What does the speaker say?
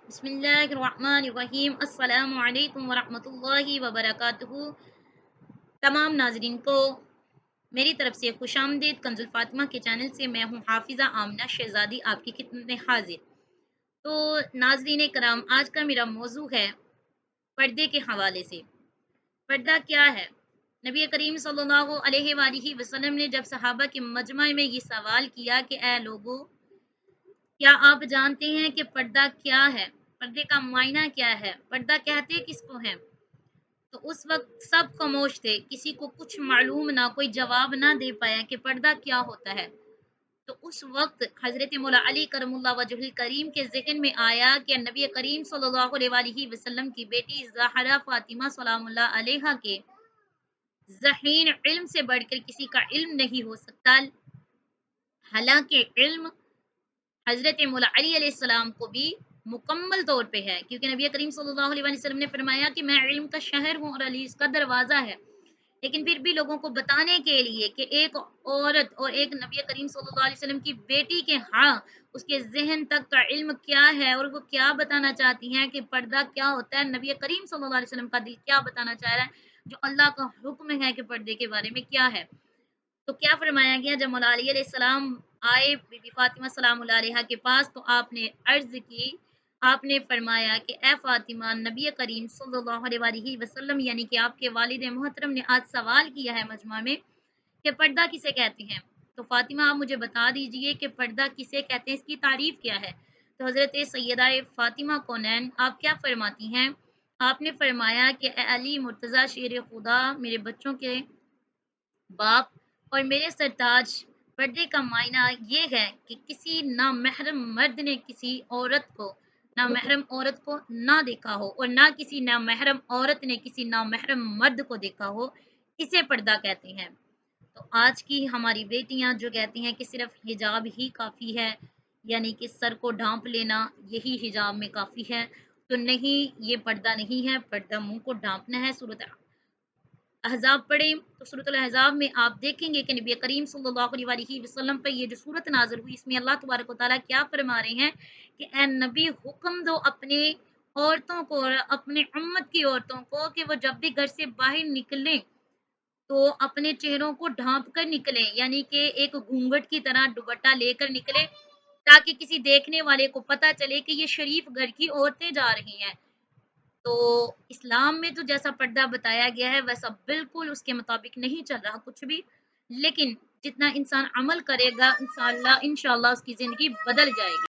बिस्मिल्लाहिर्रहमानिर्रहीम। अस्सलामु अलैकुम वरहमतुल्लाहि वबरकातुहू। तमाम नाजरीन को मेरी तरफ से खुशामदीद। कंजुल फातिमा के चैनल से मैं हूँ हाफिज़ा आमना शहज़ादी आपकी खिदमत में हाजिर। तो नाजरीन कराम, आज का मेरा मौजू है पर्दे के हवाले से। पर्दा क्या है? नबी करीम सल्लल्लाहु अलैहि वसल्लम ने जब सहाबा के मजमा में ये सवाल किया कि ए लोगों, क्या आप जानते हैं कि पर्दा क्या है? पर्दे का मायना क्या है? पर्दा कहते किसको हैं? तो उस वक्त सब खामोश थे, किसी को कुछ मालूम ना, कोई जवाब ना दे पाया कि पर्दा क्या होता है। तो उस वक्त हजरत मौला अली करमुल्ला वजहुल करीम के ज़हन में आया कि नबी करीम सल्लल्लाहु अलैहि वसल्लम की बेटी ज़हरा फातिमा सलामुल्लाह अलैहा के ज़हीन इल्म से बढ़कर किसी का इल्म नहीं हो सकता। हालांकि इल्म हज़रत मौला अली अलैहिस्सलाम को भी मुकम्मल तौर पे है, क्योंकि नबी करीम सल्लल्लाहु अलैहि वसल्लम ने फरमाया कि मैं इल्म का शहर हूँ और अली इसका दरवाज़ा है। लेकिन फिर भी लोगों को बताने के लिए कि एक औरत और एक नबी करीम सल्लल्लाहु अलैहि वसल्लम की बेटी के हाँ, उसके ज़हन तक का इल्म क्या है और वो क्या बताना चाहती हैं कि पर्दा क्या होता है, नबी करीम सल्लल्लाहु अलैहि वसल्लम का दिल क्या बताना चाह रहा है, जो अल्लाह का हुक्म है कि पर्दे के बारे में क्या है। तो क्या फरमाया गया, जब मौला अली अलैहिस्सलाम आए बीबी फातिमा सलामुल्लाह अलैहा के पास, तो आपने अर्ज की, आपने फरमाया कि ए फातिमा, नबी करीम सल्लल्लाहु अलैहि वसल्लम यानी कि आपके वालिद मोहतरम ने आज सवाल किया है मजमा में कि पर्दा किसे कहते हैं। तो फातिमा आप मुझे बता दीजिए कि पर्दा किसे कहते हैं, इसकी तारीफ क्या है। तो हज़रत सैयदा फातिमा कौनैन आप क्या फरमाती हैं? आपने फरमाया कि ए अली मुर्तज़ा शेर खुदा, मेरे बच्चों के बाप और मेरे सरताज, पर्दे का मायना ये है कि किसी नामहरम मर्द ने किसी औरत को, नामहरम औरत को ना देखा हो और ना किसी नामहरम औरत ने किसी नामहरम मर्द को देखा हो, इसे पर्दा कहते हैं। तो आज की हमारी बेटियां जो कहती हैं कि सिर्फ हिजाब ही काफ़ी है, यानी कि सर को ढांप लेना यही हिजाब में काफ़ी है, तो नहीं, ये पर्दा नहीं है, पर्दा मुंह को ढांपना है। सूरत अहज़ाब पढ़ें तो सूरतुल अहज़ाब में आप देखेंगे कि नबी करीम सल्लल्लाहु अलैहि वसल्लम पे ये जो सूरत नाज़िल हुई, इसमें अल्लाह तबारक व तआला क्या फरमा रहे हैं कि ए नबी, हुक्म दो अपने औरतों को और अपने उम्मत की औरतों को कि वो जब भी घर से बाहर निकलें तो अपने चेहरों को ढांप कर निकलें, यानी कि एक घूंघट की तरह दुपट्टा लेकर निकलें, ताकि किसी देखने वाले को पता चले कि ये शरीफ घर की औरतें जा रही हैं। तो इस्लाम में तो जैसा पर्दा बताया गया है वैसा बिल्कुल उसके मुताबिक नहीं चल रहा कुछ भी। लेकिन जितना इंसान अमल करेगा इंशाअल्लाह इंशाअल्लाह उसकी ज़िंदगी बदल जाएगी।